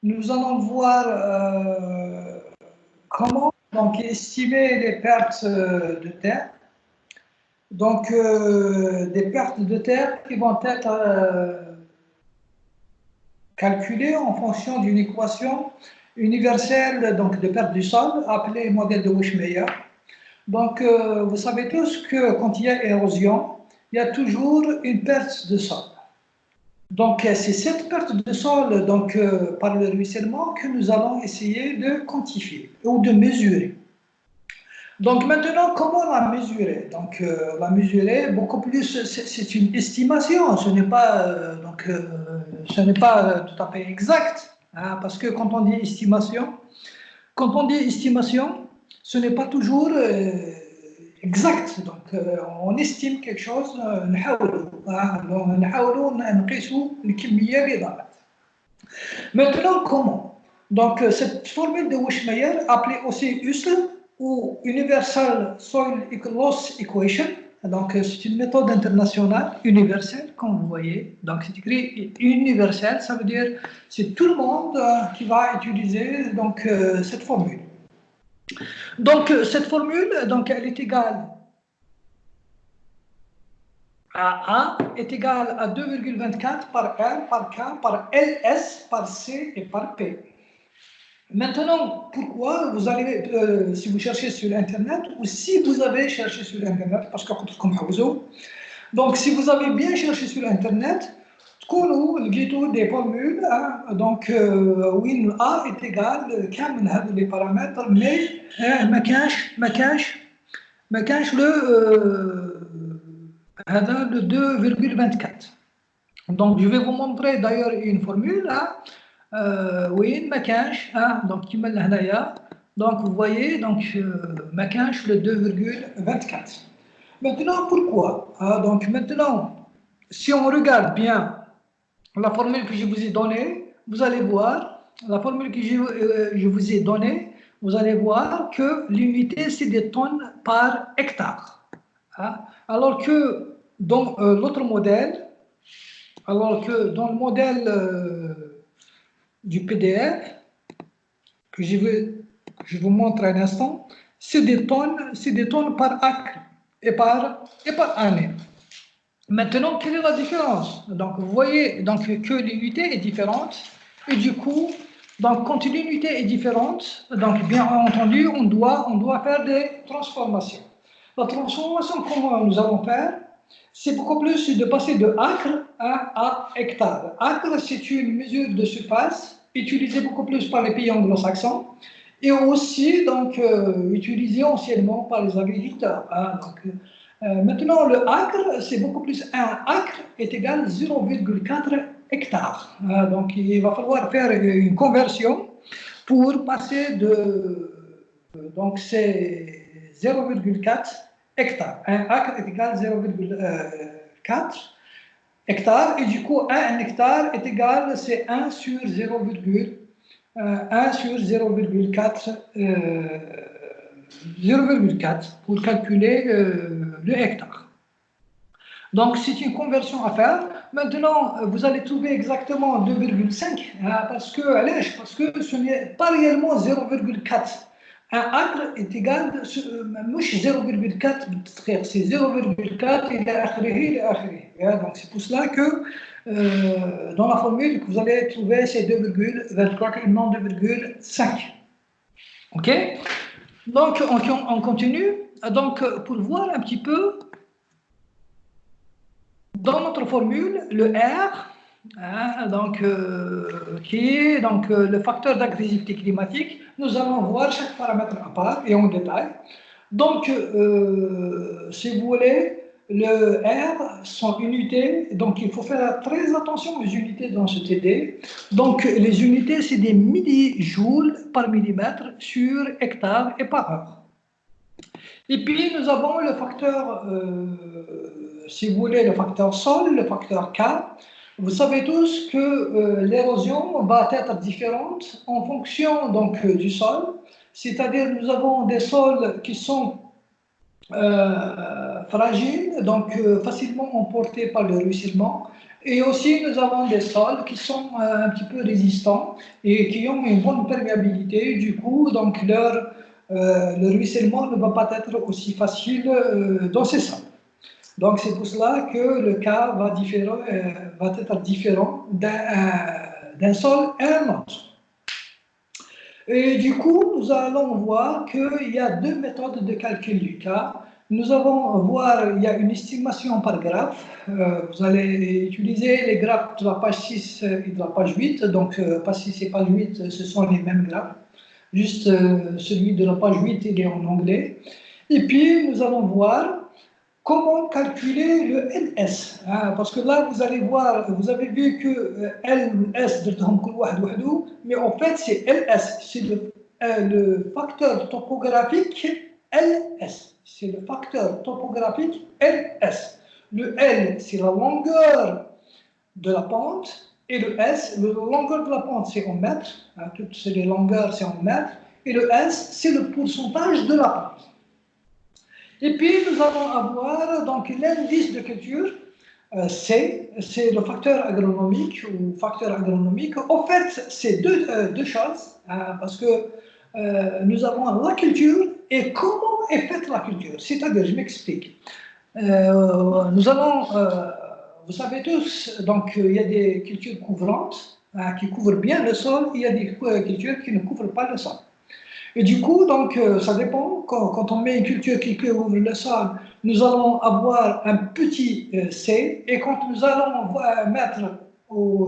nous allons voir comment donc, estimer les pertes de terre. Donc, des pertes de terre qui vont être calculées en fonction d'une équation universelle donc, de perte du sol, appelée modèle de Wishmeyer. Donc, vous savez tous que quand il y a érosion, il y a toujours une perte de sol. Donc, c'est cette perte de sol donc, par le ruissellement que nous allons essayer de quantifier ou de mesurer. Donc, maintenant, comment la mesurer? Donc, la mesurer, beaucoup plus, c'est une estimation, ce n'est pas, tout à fait exact, hein, parce que quand on dit estimation, ce n'est pas toujours exact. Donc, on estime quelque chose, maintenant, comment? Donc, cette formule de Wishmeyer, appelée aussi USL, ou Universal Soil Loss Equation, donc c'est une méthode internationale universelle, comme vous voyez. Donc, c'est écrit universel, ça veut dire c'est tout le monde qui va utiliser donc, cette formule. Donc, cette formule, donc, elle est égale à A est égale à 2,24 par R, par K, par LS, par C et par P. Maintenant, pourquoi vous allez, si vous cherchez sur Internet, ou si vous avez cherché sur Internet, parce que comme donc si vous avez bien cherché sur Internet, le des formules, hein, donc win A est égal à les paramètres, mais ما كانش le 2,24. Donc je vais vous montrer d'ailleurs une formule. Hein, oui, Macanche, hein, donc donc vous voyez, donc Macanche le 2,24. Maintenant, pourquoi? Donc maintenant, si on regarde bien la formule que je vous ai donnée, vous allez voir, la formule que je vous ai donnée, vous allez voir que l'unité, c'est des tonnes par hectare. Hein, alors que dans l'autre modèle, dans le modèle du PDF, que je vous montre un instant, c'est des tonnes par acre et par année. Maintenant, quelle est la différence? Donc, vous voyez donc, que l'unité est différente et du coup, donc, quand l'unité est différente, donc bien entendu, on doit faire des transformations. La transformation, comment nous allons faire? C'est beaucoup plus de passer de acre à hectare. Acre, c'est une mesure de surface utilisée beaucoup plus par les pays anglo-saxons et aussi donc utilisée anciennement par les agriculteurs. Hein, donc, maintenant, le acre, c'est beaucoup plus. Un acre est égal à 0,4 hectares. Donc, il va falloir faire une conversion pour passer donc, c'est 0,4 hectares. Un acre est égal à 0,4 hectares. Et du coup, un hectare est égal, c'est 1 sur 0,4 pour calculer le hectare. Donc, c'est une conversion à faire. Maintenant, vous allez trouver exactement 2,5 parce que ce n'est pas réellement 0,4. Un acre est égal à 0,4, c'est 0,4 et donc, c'est pour cela que dans la formule que vous allez trouver, c'est 2,24 et non 2,5. OK? Donc, on continue. Donc, pour voir un petit peu, dans notre formule, le R, hein, donc, qui est donc, le facteur d'agressivité climatique, nous allons voir chaque paramètre à part et en détail. Donc, si vous voulez, le R sont unités, donc il faut faire très attention aux unités dans ce TD. Donc, les unités, c'est des millijoules par millimètre sur hectare et par heure. Et puis, nous avons le facteur, si vous voulez, le facteur sol, le facteur K. Vous savez tous que l'érosion va être différente en fonction donc, du sol. C'est-à-dire, nous avons des sols qui sont fragiles, donc facilement emportés par le ruissellement. Et aussi, nous avons des sols qui sont un petit peu résistants et qui ont une bonne perméabilité. Du coup, donc le ruissellement ne va pas être aussi facile dans ces sols. Donc, c'est pour cela que le cas va être différent d'un sol à un autre. Et du coup, nous allons voir qu'il y a deux méthodes de calcul du cas. Nous allons voir, il y a une estimation par graphe. Vous allez utiliser les graphes de la page 6 et de la page 8. Donc, page 6 et page 8, ce sont les mêmes graphes. Juste celui de la page 8, il est en anglais. Et puis, nous allons voir comment calculer le LS, parce que là, vous allez voir, vous avez vu que LS, mais en fait, c'est LS, c'est le facteur topographique LS. C'est le facteur topographique LS. Le L, c'est la longueur de la pente, et le S, la longueur de la pente, c'est en mètres, toutes les longueurs, c'est en mètres, et le S, c'est le pourcentage de la pente. Et puis, nous allons avoir donc l'indice de culture, C, c'est le facteur agronomique ou facteur agronomique. En fait, c'est deux choses, parce que nous avons la culture et comment est faite la culture. C'est-à-dire, je m'explique. Nous allons, vous savez tous, donc il y a des cultures couvrantes qui couvrent bien le sol, il y a des cultures qui ne couvrent pas le sol. Et du coup, donc, ça dépend. Quand on met une culture qui couvre le sol, nous allons avoir un petit C. Et quand nous allons mettre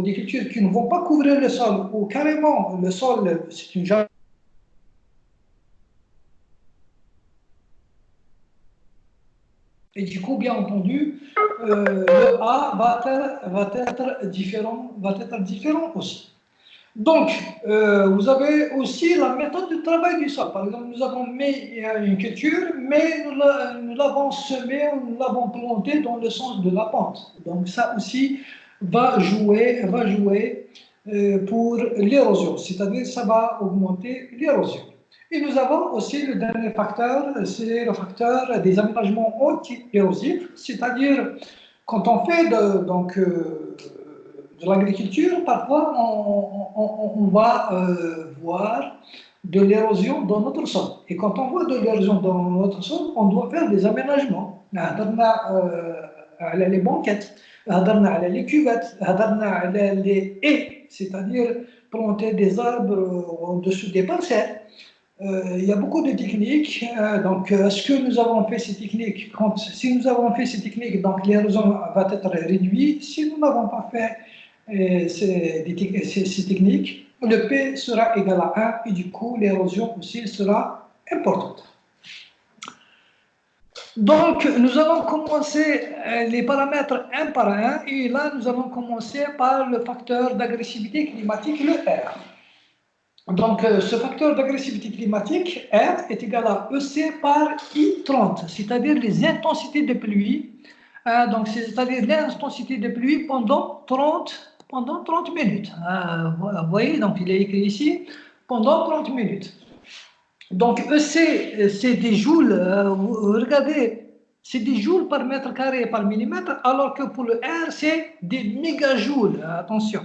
des cultures qui ne vont pas couvrir le sol, ou carrément le sol, c'est une jungle. Et du coup, bien entendu, le A va être différent aussi. Donc, vous avez aussi la méthode de travail du sol. Par exemple, nous avons mis une culture, mais nous l'avons semée, nous l'avons plantée dans le sens de la pente. Donc, ça aussi va jouer pour l'érosion, c'est-à-dire ça va augmenter l'érosion. Et nous avons aussi le dernier facteur, c'est le facteur des aménagements anti-érosifs, c'est-à-dire quand on fait de l'agriculture, parfois on va voir de l'érosion dans notre sol. Et quand on voit de l'érosion dans notre sol, on doit faire des aménagements. Les banquettes, les cuvettes, les haies, c'est-à-dire planter des arbres au-dessus des parcelles. Il y a beaucoup de techniques. Donc, est-ce que nous avons fait ces techniques? Si nous avons fait ces techniques, donc l'érosion va être réduite. Si nous n'avons pas fait ces techniques, le P sera égal à 1 et du coup, l'érosion aussi sera importante. Donc, nous allons commencer les paramètres un par un et là, nous allons commencer par le facteur d'agressivité climatique, le R. Donc, ce facteur d'agressivité climatique, R, est égal à EC par I30, c'est-à-dire les intensités de pluie. Donc, c'est-à-dire l'intensité de pluie pendant 30 minutes. Vous voyez, donc il est écrit ici, pendant 30 minutes. Donc, EC, c'est des joules, regardez, c'est des joules par mètre carré par millimètre, alors que pour le R, c'est des mégajoules, attention.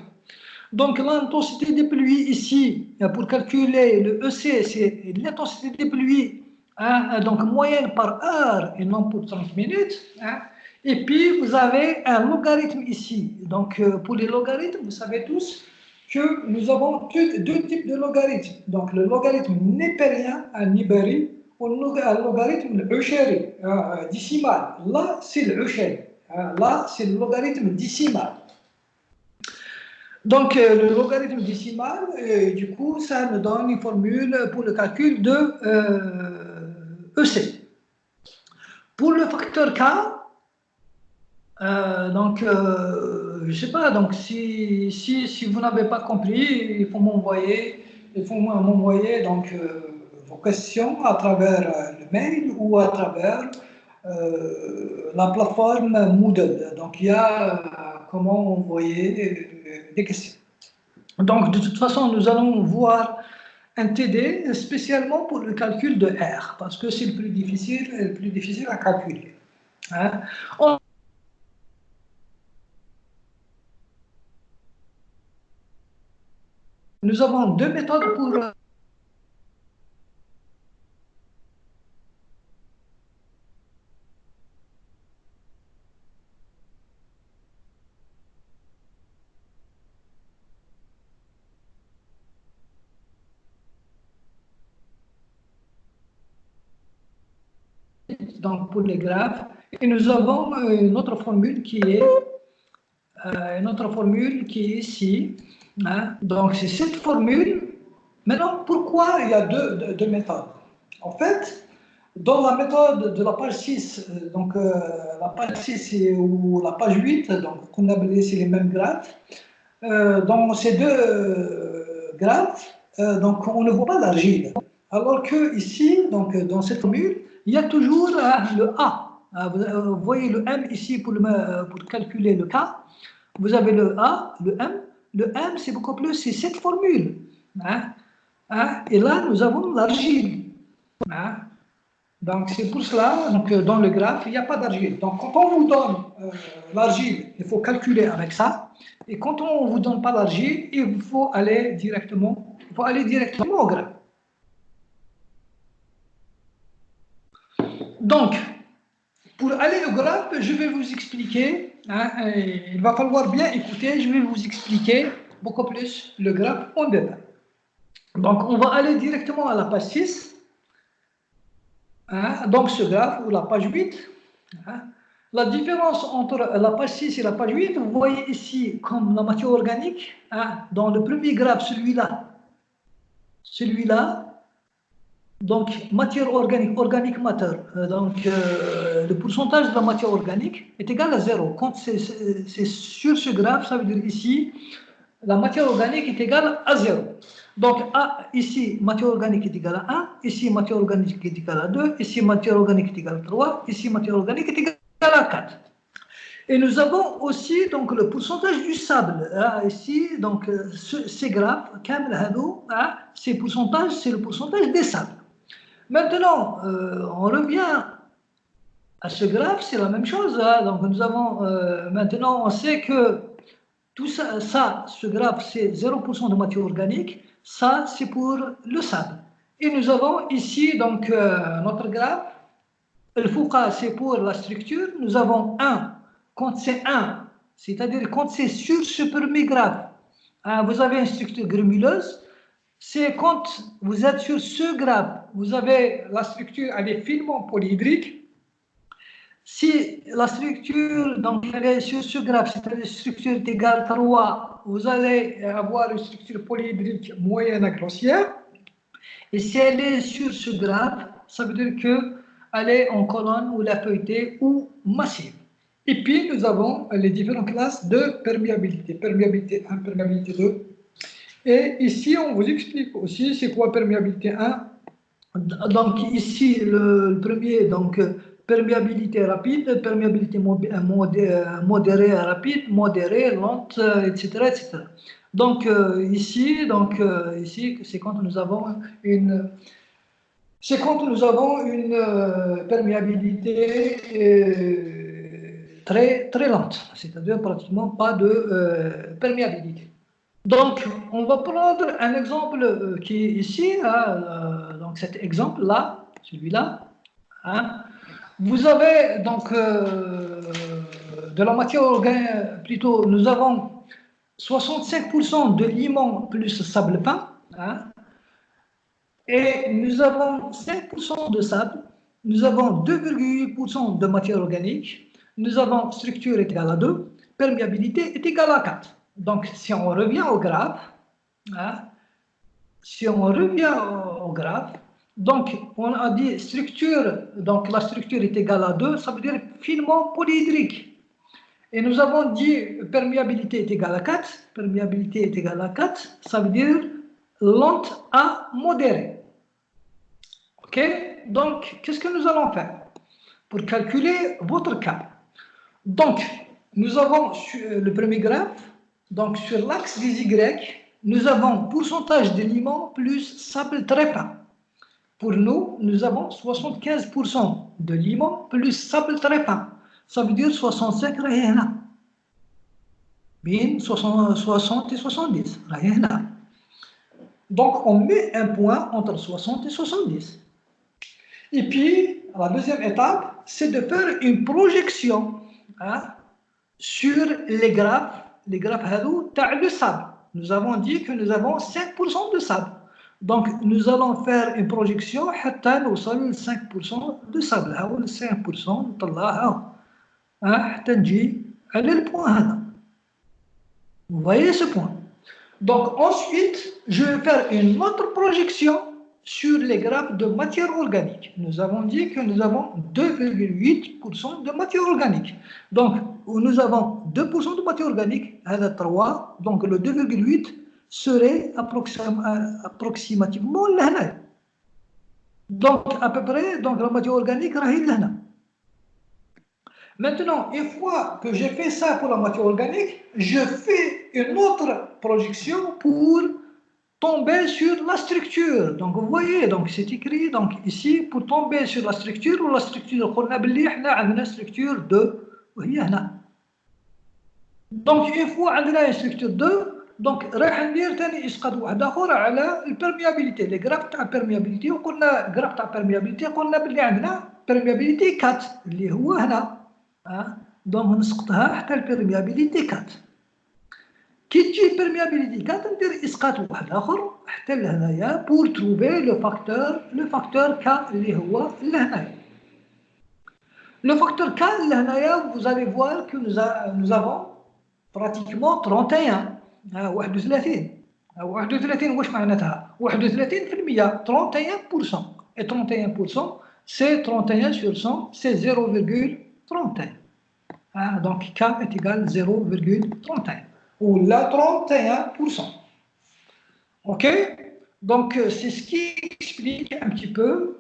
Donc, l'intensité des pluies ici, pour calculer le EC, c'est l'intensité des pluies, donc moyenne par heure et non pour 30 minutes. Et puis, vous avez un logarithme ici. Donc, pour les logarithmes, vous savez tous que nous avons deux types de logarithmes. Donc, le logarithme népérien, un nibéri, ou le logarithme euchéri, décimal. Là, c'est le euchéri. Là, c'est le logarithme décimal. Donc, le logarithme décimal, du coup, ça nous donne une formule pour le calcul de EC. Pour le facteur K, je ne sais pas, donc si vous n'avez pas compris, il faut m'envoyer donc vos questions à travers le mail ou à travers la plateforme Moodle. Donc, il y a comment envoyer des questions. Donc, de toute façon, nous allons voir un TD spécialement pour le calcul de R, parce que c'est le plus difficile à calculer. nous avons deux méthodes pour donc pour les graphes. Et nous avons une autre formule qui est ici. Hein. Donc c'est cette formule. Maintenant, pourquoi il y a deux méthodes? En fait, dans la méthode de la page 6, donc la page 6 ou la page 8, donc qu'on appelle ici les mêmes graphes, dans ces deux graphes, donc on ne voit pas l'argile. Alors que ici, donc dans cette formule, il y a toujours le A. Vous voyez le M ici pour calculer le K. Vous avez le A, le M. Le M, c'est beaucoup plus, c'est cette formule. Hein? Hein? Et là, nous avons l'argile. Hein? Donc, c'est pour cela, donc, dans le graphe, il n'y a pas d'argile. Donc, quand on vous donne l'argile, il faut calculer avec ça. Et quand on ne vous donne pas l'argile, il faut aller directement au graphe. Donc, pour aller au graphe, je vais vous expliquer, hein, il va falloir bien écouter, je vais vous expliquer beaucoup plus le graphe en détail. Donc, on va aller directement à la page 6. Hein, donc, ce graphe, ou la page 8. Hein, la différence entre la page 6 et la page 8, vous voyez ici comme la matière organique, hein, dans le premier graphe, celui-là, donc matière organique, organique matter, donc le pourcentage de la matière organique est égal à 0. Quand c'est sur ce graphe, ça veut dire ici, la matière organique est égale à 0. Donc, ici, matière organique est égale à 1, ici, matière organique est égale à 2, ici, matière organique est égale à 3, ici, matière organique est égale à 4. Et nous avons aussi donc, le pourcentage du sable. Ici, donc, ces graphes, ces pourcentages, c'est le pourcentage des sables. Maintenant, on revient à ce graphe, c'est la même chose. Hein. Donc, nous avons, maintenant, on sait que tout ça, ce graphe, c'est 0% de matière organique. Ça, c'est pour le sable. Et nous avons ici, donc, notre graphe. Le fouqa, c'est pour la structure. Nous avons 1. Quand c'est 1, c'est-à-dire quand c'est sur ce premier graphe, hein, vous avez une structure granuleuse. C'est quand vous êtes sur ce graphe, vous avez la structure, elle est finement polyhydrique. Si la structure, donc, elle est sur ce graphe, c'est-à-dire la structure est égale à 3, vous allez avoir une structure polyhydrique moyenne à grossière. Et si elle est sur ce graphe, ça veut dire qu'elle est en colonne ou la feuilletée ou massive. Et puis, nous avons les différentes classes de perméabilité. Perméabilité 1, perméabilité 2. Et ici, on vous explique aussi c'est quoi perméabilité 1. Donc, ici, le premier, donc, perméabilité rapide, perméabilité modérée rapide, modérée, lente, etc., etc. Donc, ici, c'est quand nous avons une perméabilité très, très lente, c'est-à-dire pratiquement pas de perméabilité. Donc, on va prendre un exemple qui est ici, hein, donc cet exemple-là, celui-là. Hein. Vous avez donc de la matière organique, plutôt, nous avons 65% de limon plus sable fin, hein, et nous avons 5% de sable, nous avons 2,8% de matière organique, nous avons structure est égale à 2, perméabilité est égale à 4. Donc, si on revient au graphe, hein, donc on a dit structure, donc la structure est égale à 2, ça veut dire finement polyhydrique. Et nous avons dit perméabilité est égale à 4, perméabilité est égale à 4, ça veut dire lente à modérée. Ok? Donc, qu'est-ce que nous allons faire pour calculer votre cas? Donc, nous avons le premier graphe, donc sur l'axe des Y, nous avons pourcentage de limon plus sable très fin. Pour nous, nous avons 75% de limon plus sable très fin. Ça veut dire 65 rien. Bien 60 et 70 rien. Donc, on met un point entre 60 et 70. Et puis, la deuxième étape, c'est de faire une projection sur les graphes de sable. Nous avons dit que nous avons 5% de sable. Donc, nous allons faire une projection حتى نوصل 5% de sable. 5% نطلعها حتى نجي على البوان هذا. Vous voyez ce point. Donc, ensuite, je vais faire une autre projection sur les graphes de matière organique. Nous avons dit que nous avons 2,8% de matière organique. Donc, nous avons 2% de matière organique, à 3, donc le 2,8 serait approximativement là. Donc, à peu près, donc la matière organique est là. Maintenant, une fois que j'ai fait ça pour la matière organique, je fais une autre projection pour tomber sur la structure. Donc, vous voyez, donc c'est écrit donc, ici pour tomber sur la structure, ou la structure, on a une structure 2, donc, une fois on a une structure 2, donc, راح ندير ثاني اسقاط واحد اخر على البيرميابيليتي لي غراف تاع البيرميابيليتي وقلنا غراف تاع البيرميابيليتي قلنا باللي عندنا بيرميابيليتي 4 اللي هو هنا دونك نسقطها حتى البيرميابيليتي 4 كي تجي البيرميابيليتي 4 ندير اسقاط واحد اخر حتى لهنايا بور تروفي لو فاكتور كا اللي هو لهنايا لو فاكتور كا لهنايا vous allez voir que nous avons pratiquement 31 31 واش معناتها 31% 31% et 31% c'est 31 sur 100 c'est 0,31 donc K est égal à 0,31 ou là 31%. Ok, donc c'est ce qui explique un petit peu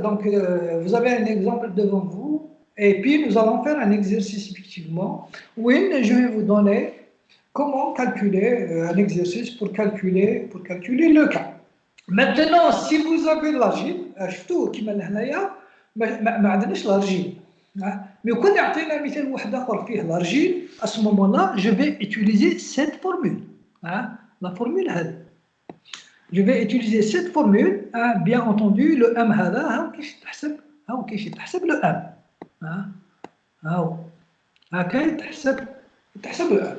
donc vous avez un exemple devant vous et puis nous allons faire un exercice effectivement où je vais vous donner comment calculer un exercice pour calculer le cas. Maintenant, si vous avez l'argile, شفتوا كيما لهنايا ما عندناش l'argile. Mais quand يعطينا مثال واحد آخر فيه l'argile, à ce moment-là, je vais utiliser cette formule. La formule هذه. Je vais utiliser cette formule, bien entendu, le M هذا هاو كيفاش يتحسب le M. هاو هكا يتحسب le M.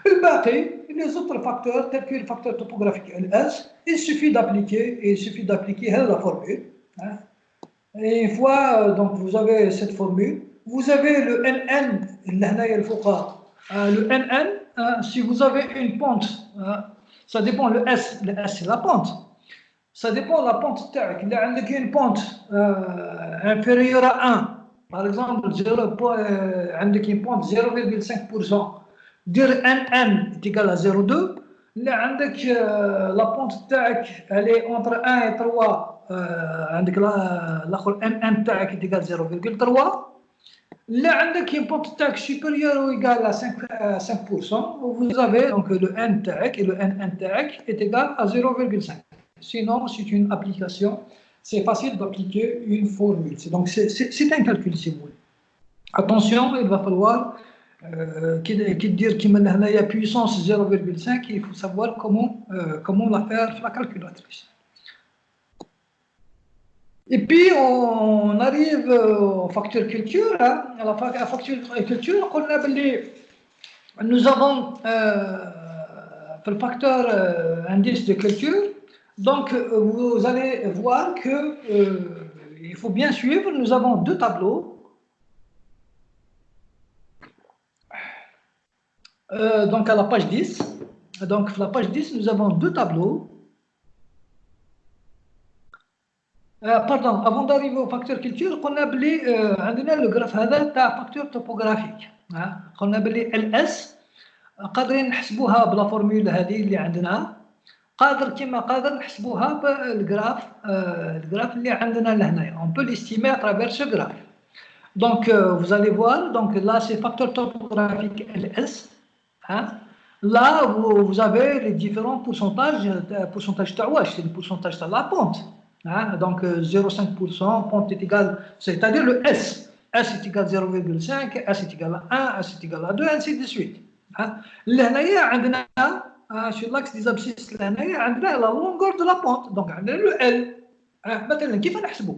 الباقي les autres facteurs tels que le facteur topographique LS, il suffit d'appliquer la formule. Et une fois donc vous avez cette formule, vous avez le NN le NN si vous avez une pente ça dépend le S c'est la pente. Ça dépend de la pente تاعك. Il y a une pente inférieure à 1 par exemple عندك une pente 0,5%. dire NN est égal à 0,2 là عندك la pente تاعك elle est entre 1 et 3 عندك الاخر NN تاعك est égal à 0,3 là عندك une pente تاعك supérieure ou égale à 5% vous avez donc le N تاعك et le NN تاعك est égal à 0,5. Sinon c'est une application, c'est facile d'appliquer une formule. Donc c'est un calcul si vous voulez. Attention, il va falloir qui dire qu'il y a puissance 0,5, il faut savoir comment la faire sur la calculatrice. Et puis on arrive au facteur culture. À la facture culture, nous avons le facteur indice de culture. Donc vous allez voir que il faut bien suivre. Nous avons deux tableaux. Donc à la page 10, donc à la page 10, nous avons deux tableaux. Pardon, avant d'arriver au facteur culture, on a le graphe هذا facteur topographique. On a LS قادرين نحسبوها بلا فورمول هذه اللي عندنا. قادر نحسبوها بالجراف الجراف اللي عندنا لهنايا. On peut l'estimer à travers ce graphe. Donc vous allez voir, donc là c'est facteur topographique LS. Là, vous avez les différents pourcentages. C'est le pourcentage de la pente. Donc 0,5%, pente est égale, c'est-à-dire le S. S est égal à 0,5, S est égal à 1, S est égal à 2, ainsi de suite. لهنايا عندنا sur l'axe des abscisses لهنايا عندنا la longueur de la pente donc عندنا le L. مثلا كيف نحسبه؟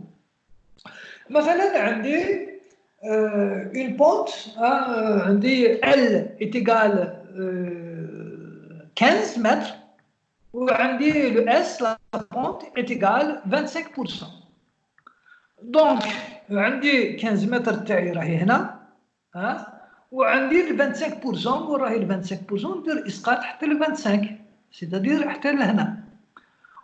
مثلا عندي une pente عندي L est égal 15 mètres وعندي le S la pente est égale 25%. donc عندي 15 متر تاعي راهي هنا وعندي ال 25% وراهي ال 25% ندير اسقاط حتى ل 25 سيتادير حتى لهنا.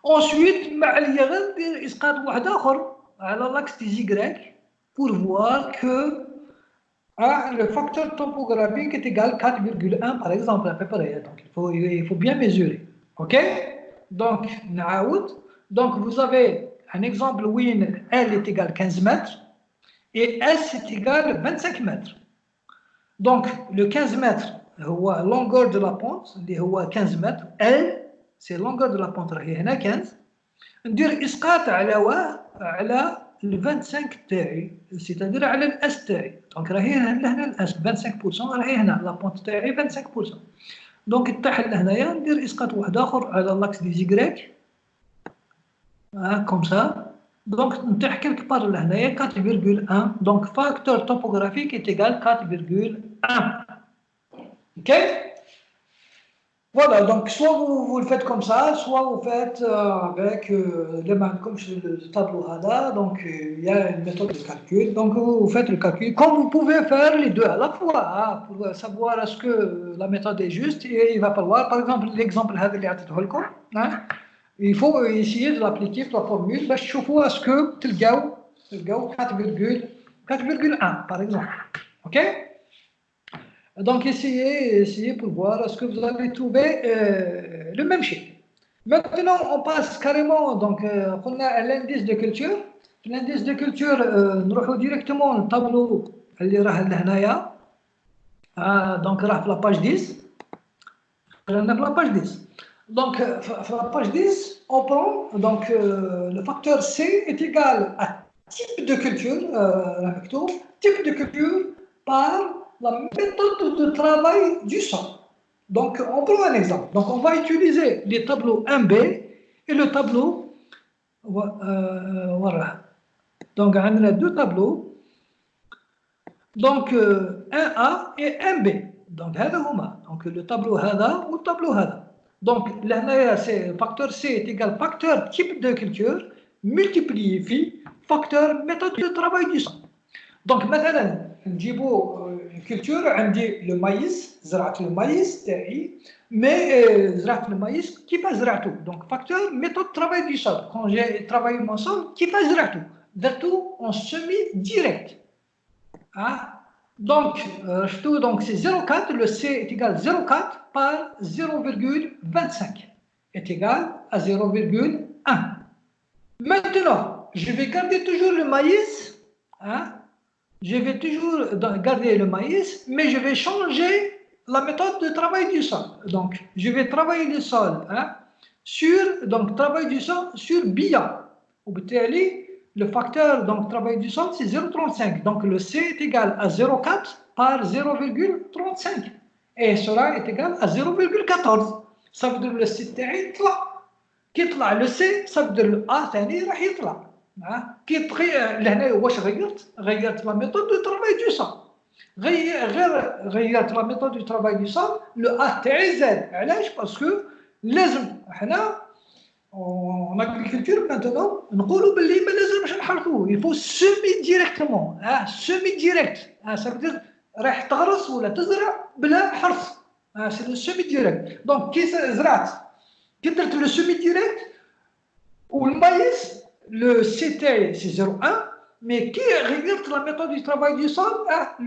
ensuite مع ليا غير ندير اسقاط واحد اخر على لاكس دي زيغريك pour voir que le facteur topographique est égal 4,1 par exemple à peu près. Donc il faut bien mesurer. Ok? Donc نعاود. Donc vous avez un exemple où L est égal 15 mètres et S est égal 25 mètres. Donc le 15 mètres هو longueur de la pente اللي هو 15 mètres. L c'est longueur de la pente راهي هنا 15. ندير اسقاط على ال 25 تاعي سيتادير على الاس تاعي. دونك راهي هنا الاس 25% راهي هنا لا بونت تاعي 25%. دونك تحت لهنايا ندير اسقاط واحد اخر على لاكس دي زيغريك كوم سا. دونك نتاع كيلك بار لهنايا 4,1. دونك فاكتور توبوغرافيك est égal 4,1. ok. Voilà, donc soit vous le faites comme ça, soit vous faites avec les mains comme sur le tableau HADA, donc il y a une méthode de calcul, donc vous faites le calcul, comme vous pouvez faire les deux à la fois, pour savoir est-ce que la méthode est juste, et il va falloir, par exemple, l'exemple HADA il faut essayer de l'appliquer sur la formule, باش تشوفوا est-ce que تلقاو 4,1 par exemple, ok. Donc essayez pour voir est-ce que vous allez trouver le même chiffre. Maintenant on passe carrément donc on a l'indice de culture. L'indice de culture نروحوا directement le tableau اللي راه لهنايا donc راه في la page 10. رانا في la page 10. Donc في la page 10 on prend donc le facteur C est égal à type de culture type de culture par la méthode de travail du sol. Donc, on prend un exemple. Donc, on va utiliser les tableaux 1B et le tableau. Voilà. Donc, on a deux tableaux. Donc, 1A et 1B. Donc, donc le tableau HADA ou le tableau HADA. Donc, là, c'est facteur C est égal facteur type de culture multiplié par facteur méthode de travail du sol. Donc, maintenant, نجيبوا الكولتور عندي لو مايز زرعت المايز تاعي مي زرعت المايز كيفاش زرعته دونك فاكتور ميثود ترافاي دي سول كون جي ترافاي مون سول كيفاش زرعته درتو اون سيمي ديريكت دونك شفتو دونك سي 0,4 لو سي est égal 0,4 par 0,25 est égal à 0,1. Maintenant je vais garder toujours le maïs je vais toujours garder le maïs, mais je vais changer la méthode de travail du sol. Donc, je vais travailler le sol donc travail du sol sur BIA. Le facteur donc travail du sol c'est 0,35. Donc le C est égal à 0,4 par 0,35 et cela est égal à 0,14. Ça veut dire le C تاعي يطلع. كي يطلع le C ça veut dire le A ثاني راح يطلع. كي لهنا واش غيرت لا ميثود دو ترافاي دو سول غيرت لا ميثود دو ترافاي دو سول لو ا تاعي زاد علاش باسكو لازم حنا اون اغريكولتور مانتونون نقولوا باللي ما لازمش نحرثوه يفو سيمي ديريكتومون سيمي ديريكت سافدير راح تغرس ولا تزرع بلا حرث سي لو سيمي ديريكت دونك كي زرعت كي درت لو سيمي ديريكت والمايس le CT c'est 0,1 mais qui regarde la méthode du travail du sol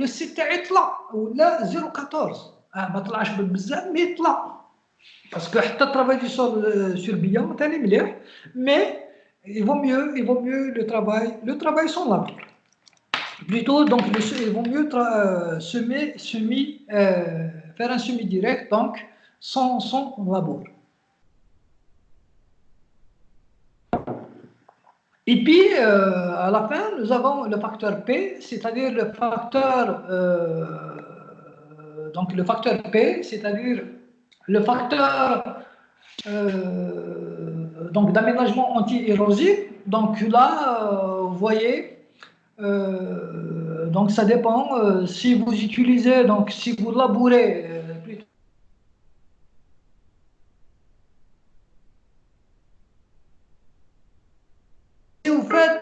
le CT يطلع ولا 0,14 ما طلعش بزاف مي يطلع باسكو حتى الترافاي دو سول سور بيان ثاني مليح mais il vaut mieux le travail sans labeur plutôt donc il vaut mieux faire un semi direct donc sans labeur. Et puis, à la fin, nous avons le facteur P, c'est-à-dire le facteur P, c'est-à-dire le facteur donc d'aménagement anti-érosif. Donc là, vous voyez, donc ça dépend. Si vous utilisez, donc si vous labourez, plutôt, si vous faites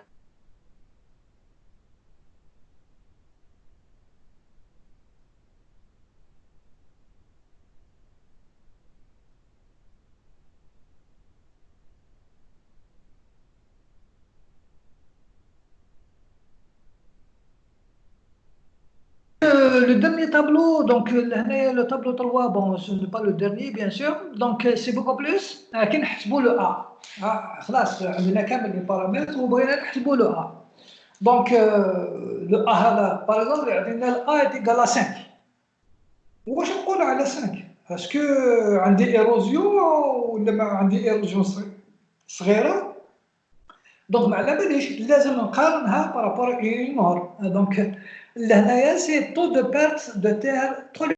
le dernier tableau, donc le tableau 3, bon, ce n'est pas le dernier, bien sûr, donc c'est beaucoup plus. كي نحسبوا le A. خلاص عندنا كامل les paramètres وبغينا نحسبوا le A. Donc le A هذا par exemple يعطينا ال A est égal à 5. واش نقول على 5؟ اسكو عندي ايروزيون ولا ما عندي ايروزيون صغيره؟ دونك ما على باليش لازم نقارنها بارابور اون نورم. دونك لهنايا سي طو دو بيرت دو تير